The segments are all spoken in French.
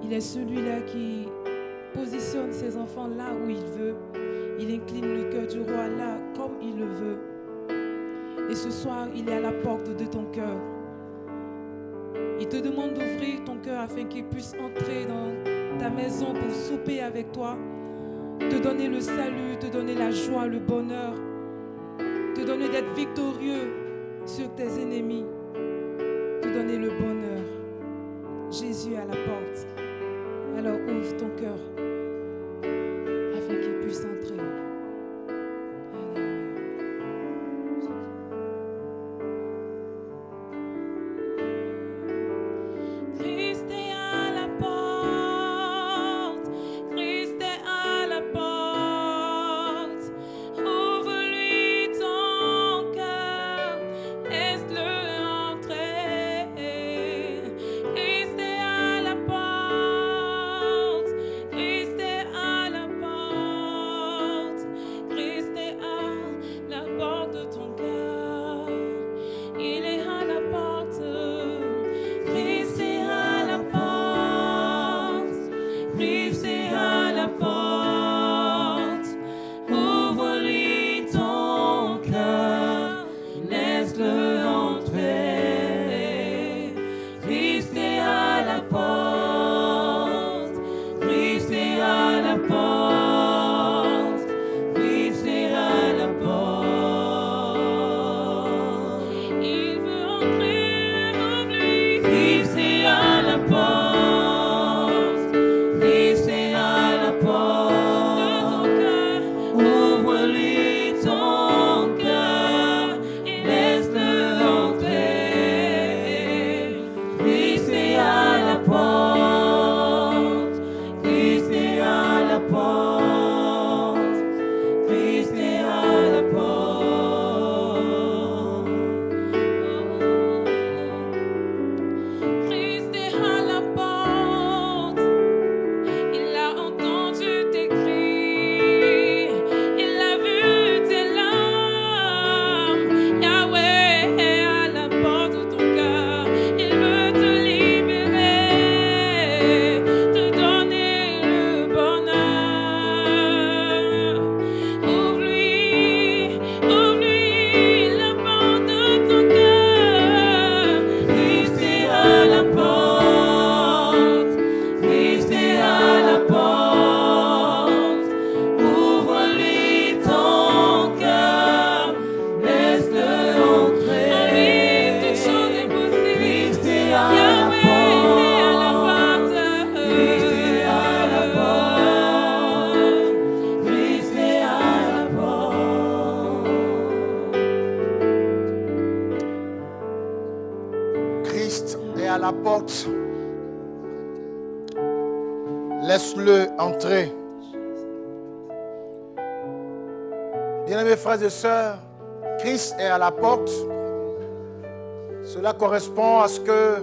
Il est celui-là qui positionne ses enfants là où il veut. Il incline le cœur du roi là comme il le veut. Et ce soir, il est à la porte de ton cœur. Il te demande d'ouvrir ton cœur afin qu'il puisse entrer dans ta maison pour souper avec toi, te donner le salut, te donner la joie, le bonheur, te donner d'être victorieux sur tes ennemis, te donner le bonheur. Jésus est à la porte. Alors ouvre ton cœur afin qu'il puisse entrer. Laisse-le entrer. Bien-aimés frères et sœurs, Christ est à la porte. Cela correspond à ce que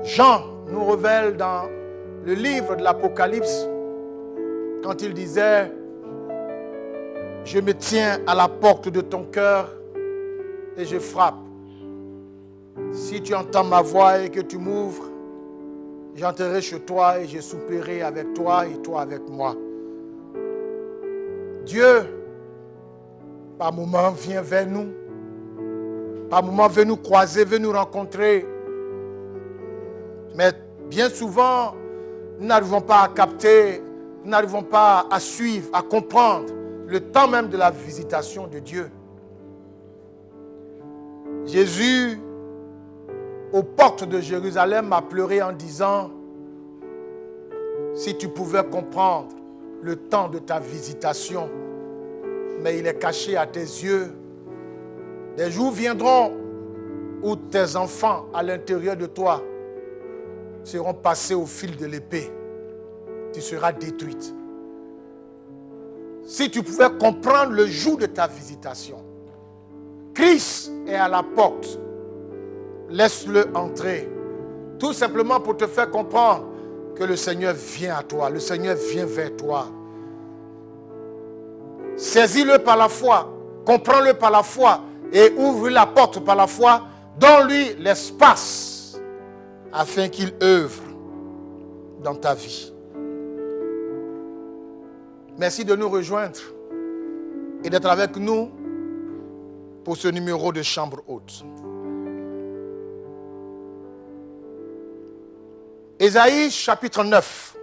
Jean nous révèle dans le livre de l'Apocalypse quand il disait « Je me tiens à la porte de ton cœur et je frappe. Si tu entends ma voix et que tu m'ouvres, j'entrerai chez toi et je souperai avec toi et toi avec moi. » Dieu, par moments, vient vers nous. Par moments, veut nous croiser, veut nous rencontrer. Mais bien souvent, nous n'arrivons pas à capter, nous n'arrivons pas à suivre, à comprendre le temps même de la visitation de Dieu. Jésus, aux portes de Jérusalem, a pleuré en disant « Si tu pouvais comprendre le temps de ta visitation, mais il est caché à tes yeux. Des jours viendront où tes enfants à l'intérieur de toi seront passés au fil de l'épée. Tu seras détruite. Si tu pouvais comprendre le jour de ta visitation, Christ est à la porte. Laisse-le entrer. Tout simplement pour te faire comprendre que le Seigneur vient à toi. Le Seigneur vient vers toi. Saisis-le par la foi. Comprends-le par la foi. Et ouvre la porte par la foi. Donne-lui l'espace afin qu'il œuvre dans ta vie. Merci de nous rejoindre et d'être avec nous pour ce numéro de chambre haute. Ésaïe chapitre 9,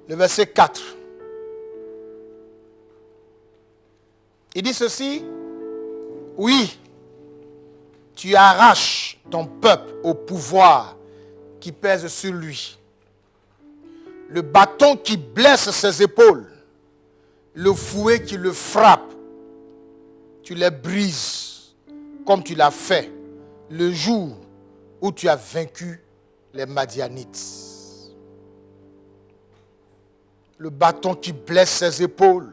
le verset 4. Il dit ceci: oui, tu arraches ton peuple au pouvoir qui pèse sur lui. Le bâton qui blesse ses épaules, le fouet qui le frappe, tu les brises comme tu l'as fait le jour où tu as vaincu les Madianites. Le bâton qui blesse ses épaules,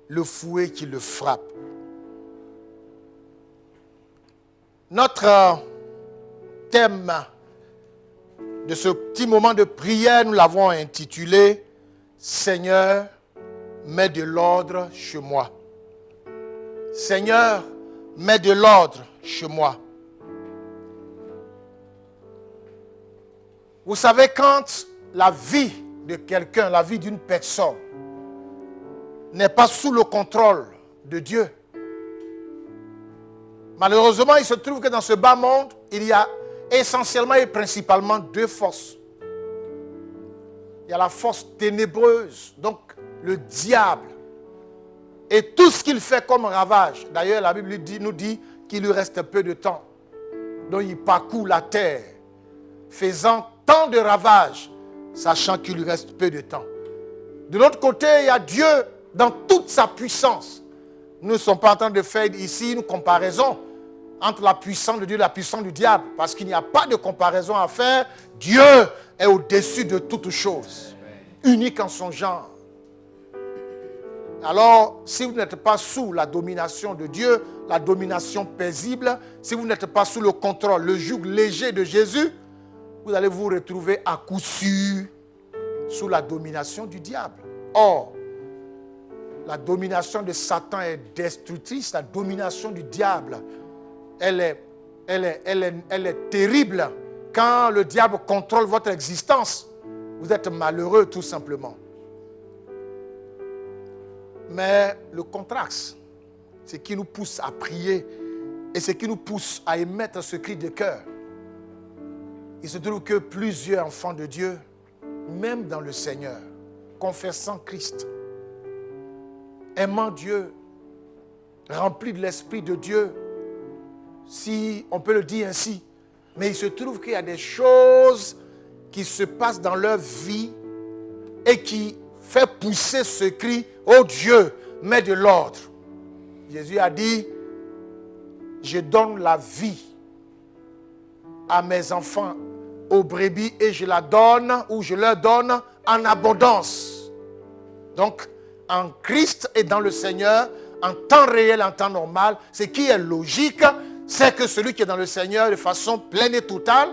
le fouet qui le frappe. Notre thème de ce petit moment de prière, nous l'avons intitulé « Seigneur, mets de l'ordre chez moi ». Seigneur, mets de l'ordre chez moi. Vous savez, quand la vie de quelqu'un, la vie d'une personne n'est pas sous le contrôle de Dieu, malheureusement, il se trouve que dans ce bas monde, il y a essentiellement et principalement deux forces. Il y a la force ténébreuse, donc le diable, et tout ce qu'il fait comme ravage. D'ailleurs, la Bible nous dit qu'il lui reste peu de temps. Donc il parcourt la terre, faisant tant de ravages, sachant qu'il lui reste peu de temps. De l'autre côté, il y a Dieu dans toute sa puissance. Nous ne sommes pas en train de faire ici une comparaison entre la puissance de Dieu et la puissance du diable, parce qu'il n'y a pas de comparaison à faire. Dieu est au-dessus de toutes choses, unique en son genre. Alors, si vous n'êtes pas sous la domination de Dieu, la domination paisible, si vous n'êtes pas sous le contrôle, le joug léger de Jésus, vous allez vous retrouver à coup sûr sous la domination du diable. Or, la domination de Satan est destructrice, la domination du diable, elle est terrible. Quand le diable contrôle votre existence, vous êtes malheureux tout simplement. Mais le contraste, c'est qui nous pousse à prier et c'est qui nous pousse à émettre ce cri de cœur. Il se trouve que plusieurs enfants de Dieu, même dans le Seigneur, confessant Christ, aimant Dieu, remplis de l'Esprit de Dieu, si on peut le dire ainsi, mais il se trouve qu'il y a des choses qui se passent dans leur vie et qui fait pousser ce cri: oh Dieu, mets de l'ordre. Jésus a dit: je donne la vie à mes enfants, aux brebis, et je la donne, ou je leur donne en abondance. Donc, en Christ et dans le Seigneur, en temps réel, en temps normal, ce qui est logique, c'est que celui qui est dans le Seigneur de façon pleine et totale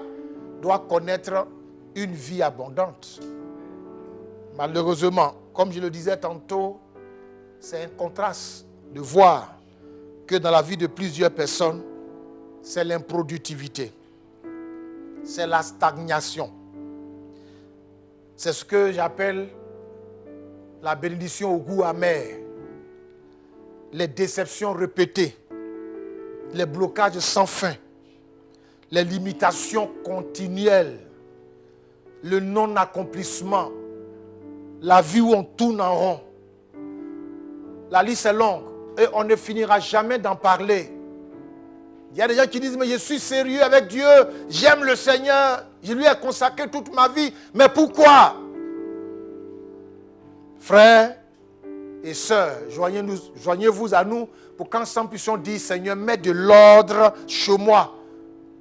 doit connaître une vie abondante. Malheureusement, comme je le disais tantôt, c'est un contraste de voir que dans la vie de plusieurs personnes, c'est l'improductivité, c'est la stagnation. C'est ce que j'appelle la bénédiction au goût amer, les déceptions répétées, les blocages sans fin, les limitations continuelles, le non-accomplissement, la vie où on tourne en rond. La liste est longue et on ne finira jamais d'en parler. Il y a des gens qui disent: mais je suis sérieux avec Dieu, j'aime le Seigneur, je lui ai consacré toute ma vie. Mais pourquoi? Frères et sœurs, joignez-vous à nous pour qu'ensemble puissions dire: Seigneur, mets de l'ordre chez moi.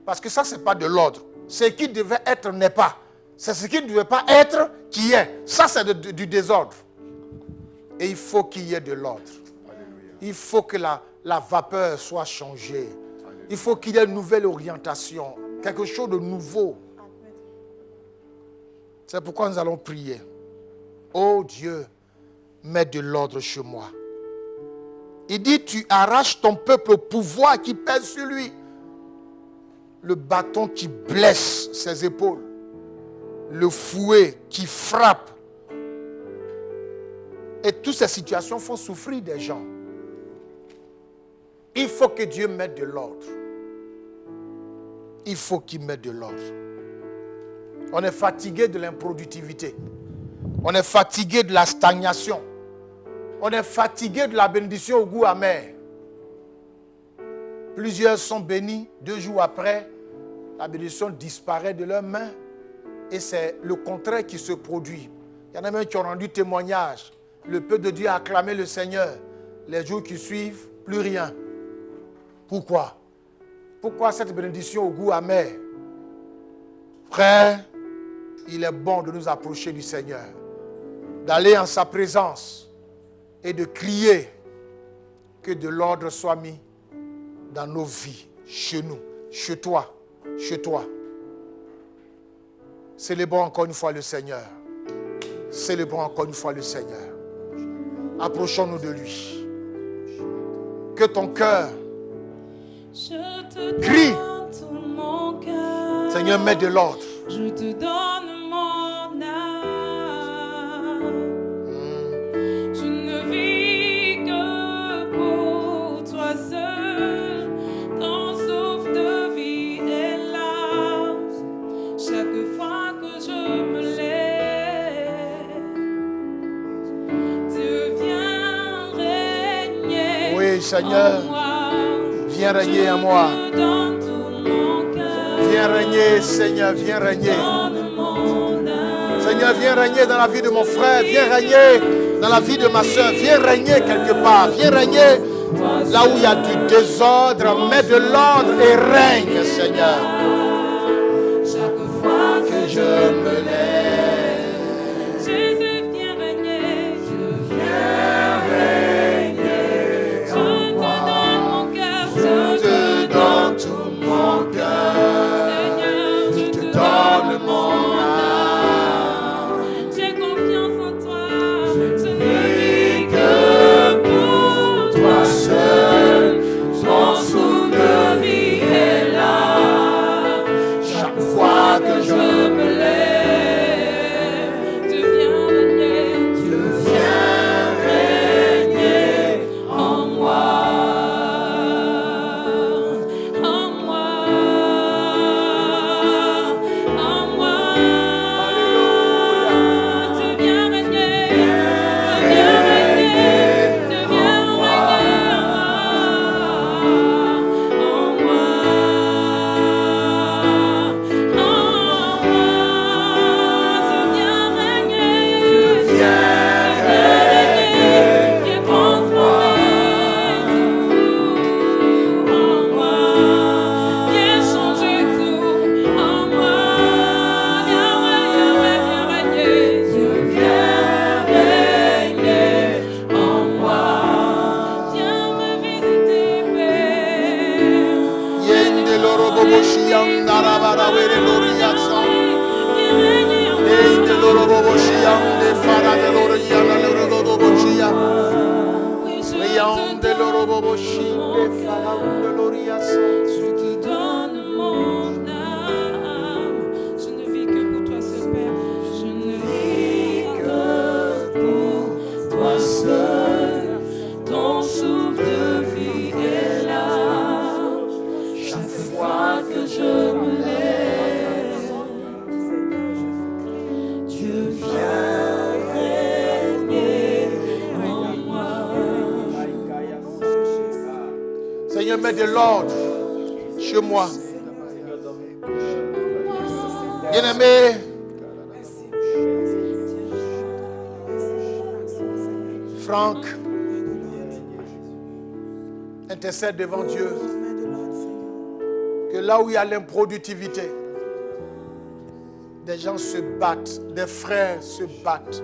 Parce que ça, ce n'est pas de l'ordre. Ce qui devait être n'est pas. C'est ce qui ne devait pas être qui est. Ça, c'est du désordre. Et il faut qu'il y ait de l'ordre. Il faut que la vapeur soit changée. Il faut qu'il y ait une nouvelle orientation. Quelque chose de nouveau. C'est pourquoi nous allons prier. Oh Dieu, mets de l'ordre chez moi. Il dit: tu arraches ton peuple au pouvoir qui pèse sur lui. Le bâton qui blesse ses épaules. le fouet qui frappe. Et toutes ces situations font souffrir des gens. Il faut que Dieu mette de l'ordre. Il faut qu'il mette de l'ordre. On est fatigué de l'improductivité. On est fatigué de la stagnation. On est fatigué de la bénédiction au goût amer. Plusieurs sont bénis, 2 jours après, la bénédiction disparaît de leurs mains et c'est le contraire qui se produit. Il y en a même qui ont rendu témoignage. Le peuple de Dieu a acclamé le Seigneur. Les jours qui suivent, plus rien. Pourquoi? Pourquoi cette bénédiction au goût amer? Frère, il est bon de nous approcher du Seigneur, d'aller en sa présence et de crier que de l'ordre soit mis dans nos vies, chez nous, chez toi, chez toi. Célébrons encore une fois le Seigneur. Célébrons encore une fois le Seigneur. Approchons-nous de lui. Que ton cœur crie. Seigneur, mets de l'ordre. Je te donne mon âme. Je ne vis que pour toi seul. Ton souffle de vie est là. Chaque fois que je me lève, tu viens régner. Oui, Seigneur, viens régner en moi. Viens régner, Seigneur, viens régner. Seigneur, viens régner dans la vie de mon frère. Viens régner dans la vie de ma soeur. Viens régner quelque part. Viens régner là où il y a du désordre. Mets de l'ordre et règne, Seigneur. Chaque fois que je me lève, Jésus, viens régner. viens régner. Je te donne mon cœur. Je te donne tout mon cœur. Seigneur, je te Donne mon âme. J'ai confiance en toi. Je ne vis que pour Toi seul, ton souffle de vie est là. chaque fois que je me lève, tu viens régner. Tu viens régner en moi. En moi. En moi. Tu viens régner. Tu viens régner. Tu viens régner en moi. En moi. Tu viens régner. viens régner. Viens transformer tout en moi. Viens changer tout en moi. Yahweh, Yahweh, viens régner. Tu viens régner en moi. Viens me visiter, Père. Yende loro bobo shianda rabara were loriatsa. Viens régner en moi. Yende loro bobo shiande fara de loriana loro bobo shia. Oui, je te Yende loro donne bobo shinde fara de loriatsa. Je te donne mon âme. Je ne vis que pour toi seul, Père. Je ne vis que pour toi seul. Ton souffle de vie est là. Chaque fois que je me lève, Dieu vient régner en moi. Seigneur, mets de l'ordre chez moi. Bien-aimé, Franck, intercède devant Dieu que là où il y a l'improductivité, des gens se battent, des frères se battent,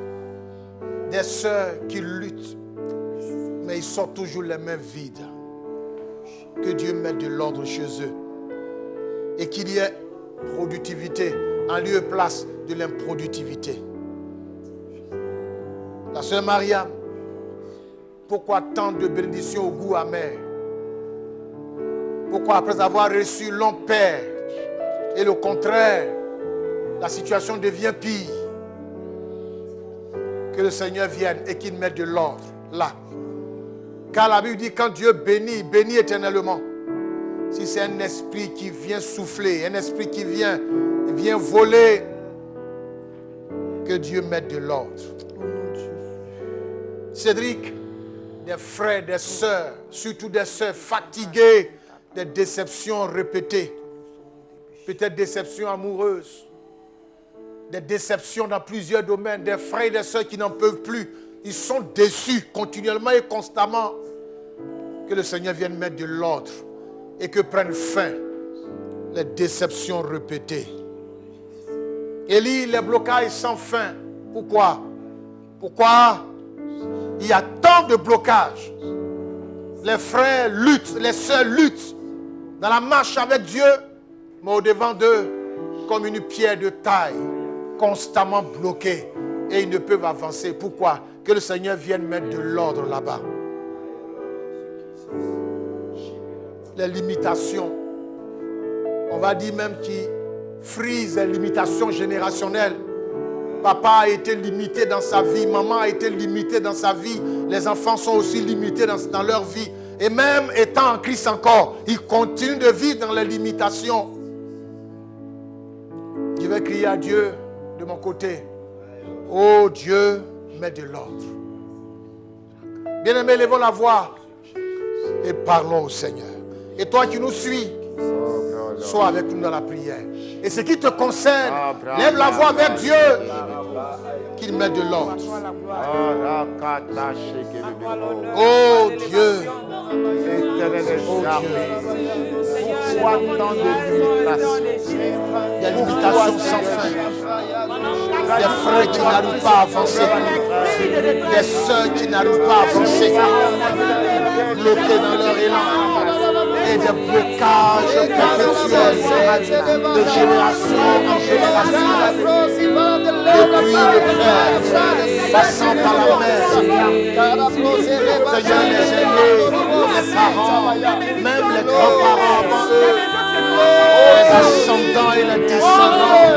des sœurs qui luttent, mais ils sortent toujours les mains vides. Que Dieu mette de l'ordre chez eux et qu'il y ait productivité en lieu et place de l'improductivité. La sœur Mariam, pourquoi tant de bénédictions au goût amer? Pourquoi après avoir reçu l'on perd et le contraire la situation devient pire, que le Seigneur vienne et qu'il mette de l'ordre là. Car la Bible dit, quand Dieu bénit, il bénit éternellement. Si c'est un esprit qui vient souffler, un esprit qui vient voler, que Dieu mette de l'ordre. Cédric, des frères, des sœurs, surtout des sœurs fatiguées des déceptions répétées, peut-être déceptions amoureuses, des déceptions dans plusieurs domaines, des frères et des sœurs qui n'en peuvent plus, ils sont déçus continuellement et constamment. Que le Seigneur vienne mettre de l'ordre et que prennent fin les déceptions répétées. Élie, les blocages sans fin. Pourquoi? Pourquoi il y a tant de blocages? Les frères luttent, les sœurs luttent dans la marche avec Dieu, mais au-devant d'eux, comme une pierre de taille, constamment bloquée, et ils ne peuvent avancer. Pourquoi? Que le Seigneur vienne mettre de l'ordre là-bas. Les limitations, on va dire même qui frisent les limitations générationnelles. Papa a été limité dans sa vie, maman a été limitée dans sa vie, les enfants sont aussi limités dans leur vie. Et même étant en Christ encore, ils continuent de vivre dans les limitations. Je vais crier à Dieu de mon côté. Oh Dieu, mets de l'ordre. Bien-aimés, levons la voix et parlons au Seigneur. Et toi qui nous suis, sois avec nous dans la prière. Et ce qui te concerne, lève la voix vers Dieu, qu'il mette de l'ordre. Oh Dieu, soit dans des limitations sans fin, des frères qui n'arrivent pas à avancer, des sœurs qui n'arrivent pas à avancer, bloqués dans leur élan, et des blocages perpétuels de génération en génération, depuis le père, passant par la mère, Seigneur, les aînés, les parents, même les grands-parents avant eux, les ascendants et les descendants,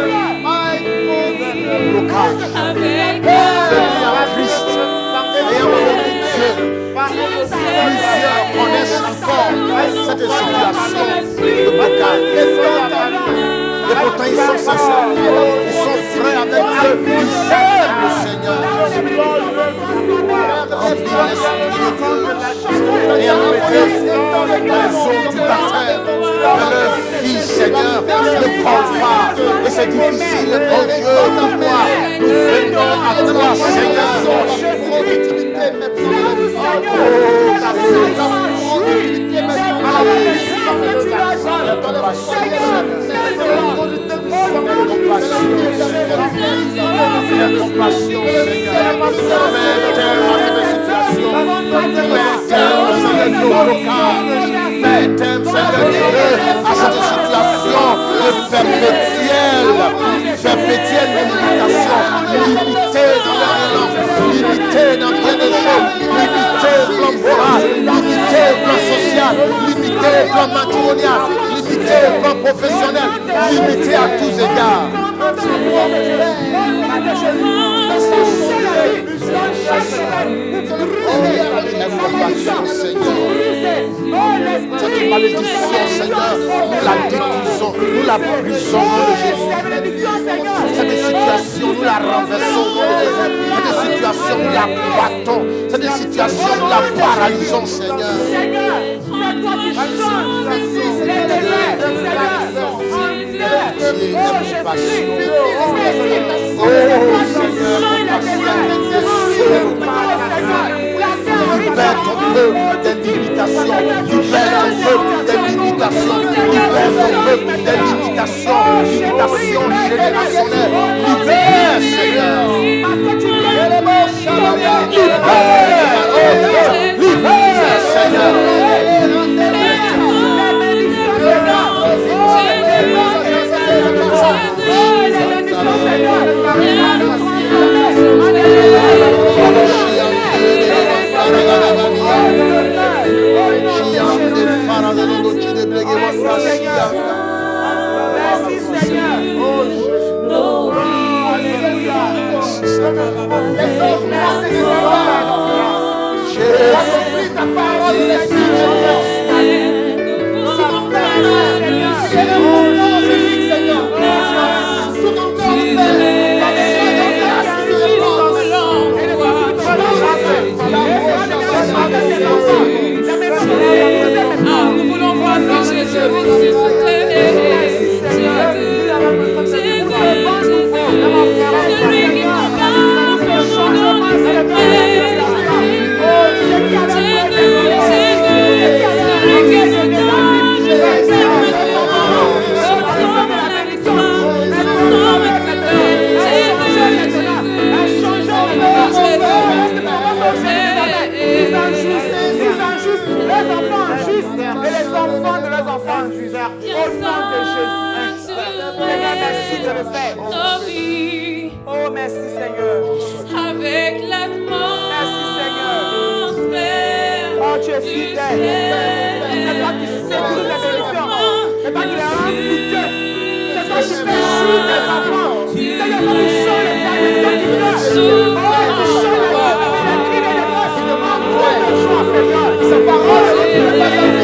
blocage, venus à Christ, ayant connu Dieu. Plusieurs connaissent encore cette situation de blocage. Et pourtant ils sont sincères, ils sont frères avec Dieu, ils servent le Seigneur. Remplis l'esprit de Dieu et arrêtez les eaux du baptême. Mais leur vie, Seigneur, ne parle pas. Et c'est difficile, oh Dieu, pourquoi nous venons à toi, Seigneur. Perpétuelle limitation, limité dans leur élan, limité dans bien des choses, limité au plan moral, limité au plan social, limité au plan matrimonial, limité au plan professionnel, limité à tous égards. Cette malédiction, Seigneur, nous la détruisons, nous la brisons de Jésus. Cette situation, nous la renversons de Jésus. Cette situation, nous la battons. Cette situation, nous la paralysons, Seigneur. Libère ton peuple des limitations. Libère ton peuple des limitations. Libère ton peuple des limitations. Limitations générationnelles. Libère, Seigneur. Libère, Seigneur. Merci Seigneur. Jésus, ta parole est Seigneur. Nous voulons voir ce Jésus ressuscité. Celui qui combat pour nous donne sa paix. Celui qui nous donne sa et les enfants de leurs enfants justes. Au nom de Jésus. Seigneur, merci de le faire. Oh, merci Seigneur. Avec l'atmosphère. Oh, tu es fidèle. C'est toi qui séduis les bénédictions. C'est toi qui les rends fidèles. C'est toi qui fais jouir tes enfants. Seigneur, toi qui chantes les bénédictions qui pleurent. Oh, tu chantes les cris des détresse. Encore de joie, Seigneur. Ces paroles ne peuvent pas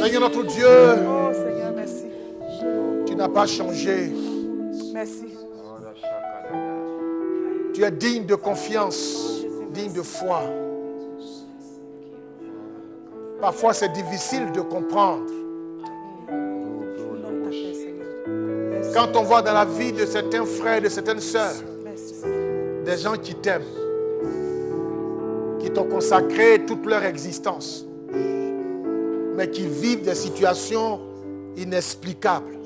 Seigneur notre Dieu, oh Seigneur, merci. Tu n'as pas changé. Merci. Tu es digne de confiance, digne de foi. Parfois c'est difficile de comprendre. Quand on voit dans la vie de certains frères, de certaines sœurs, des gens qui t'aiment, qui t'ont consacré toute leur existence, mais qui vivent des situations inexplicables.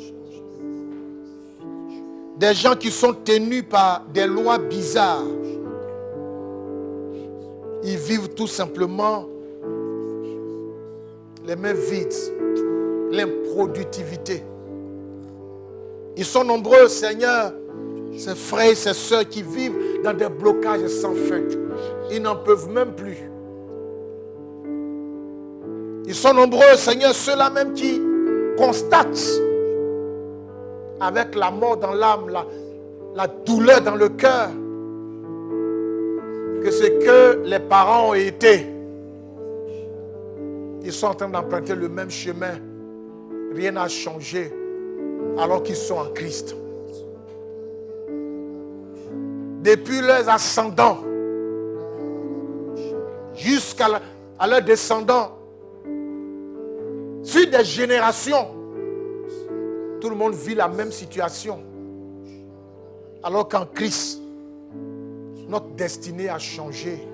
Des gens qui sont tenus par des lois bizarres. Ils vivent tout simplement les mains vides, l'improductivité. Ils sont nombreux, Seigneur, ces frères et ces sœurs qui vivent dans des blocages sans fin. Ils n'en peuvent même plus. Ils sont nombreux, Seigneur, ceux-là même qui constatent avec la mort dans l'âme, la douleur dans le cœur, que ce que les parents ont été, ils sont en train d'emprunter le même chemin. Rien n'a changé alors qu'ils sont en Christ. Depuis leurs ascendants jusqu'à leurs descendants, sur des générations, tout le monde vit la même situation. Alors qu'en Christ, notre destinée a changé.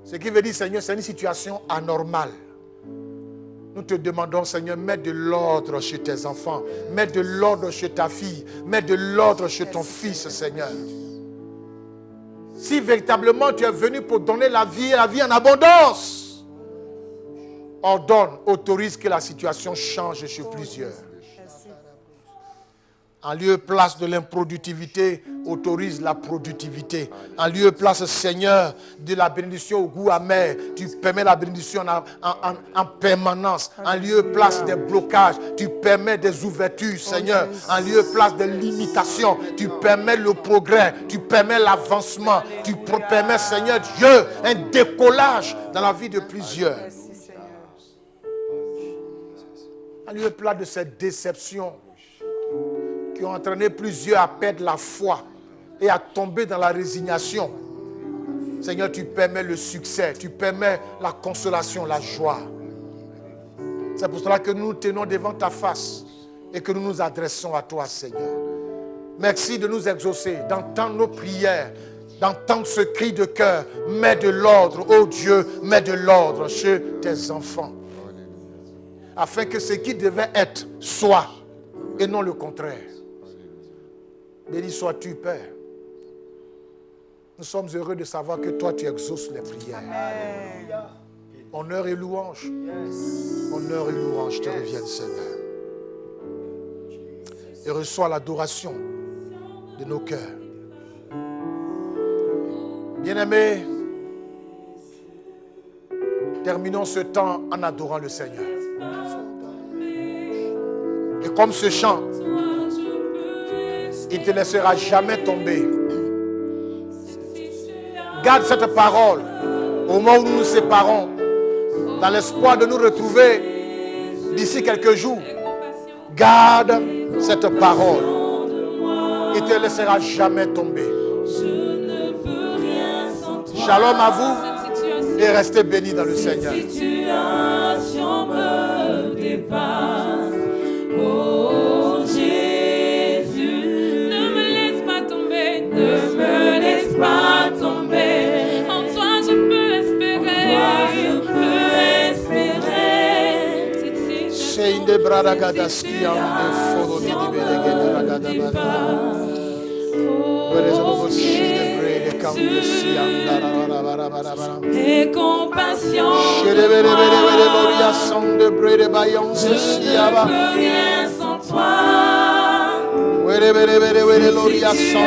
Ce qui veut dire, Seigneur, c'est une situation anormale. Nous te demandons, Seigneur, mets de l'ordre chez tes enfants, mets de l'ordre chez ta fille, mets de l'ordre chez ton fils, Seigneur. Si véritablement tu es venu pour donner la vie en abondance, ordonne, autorise que la situation change chez plusieurs. En lieu place de l'improductivité, autorise la productivité. En lieu place, Seigneur, de la bénédiction au goût amer, tu permets la bénédiction en permanence. En lieu place des blocages, tu permets des ouvertures, Seigneur. En lieu place des limitations, tu permets le progrès, tu permets l'avancement. Tu permets, Seigneur Dieu, un décollage dans la vie de plusieurs. En lieu place de cette déception, qui ont entraîné plusieurs à perdre la foi et à tomber dans la résignation. Seigneur, tu permets le succès, tu permets la consolation, la joie. C'est pour cela que nous nous tenons devant ta face et que nous nous adressons à toi, Seigneur. Merci de nous exaucer, d'entendre nos prières, d'entendre ce cri de cœur. Mets de l'ordre, ô Dieu, mets de l'ordre chez tes enfants. Afin que ce qui devait être soit et non le contraire. Béni sois-tu, Père. Nous sommes heureux de savoir que toi, tu exauces les prières. Amen. Honneur et louange. Yes. Honneur et louange te reviennent, Seigneur. Et reçois l'adoration de nos cœurs. Bien-aimés, terminons ce temps en adorant le Seigneur. Et comme ce chant, il ne te laissera jamais tomber. Garde cette parole au moment où nous nous séparons, dans l'espoir de nous retrouver d'ici quelques jours. Garde cette parole. Il ne te laissera jamais tomber. Shalom à vous et restez bénis dans le Seigneur. Ne me laisse pas tomber. En toi je peux espérer. En toi je peux espérer. C'est une des bradagadaski en défaut de et compassion. Je ne peux rien sans toi. Situation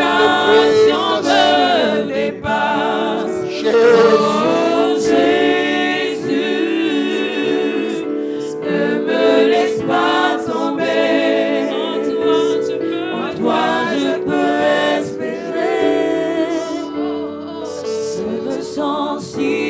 me dépasse. Oh Jésus, ne me laisse pas tomber. En toi je peux espérer. Je me sens si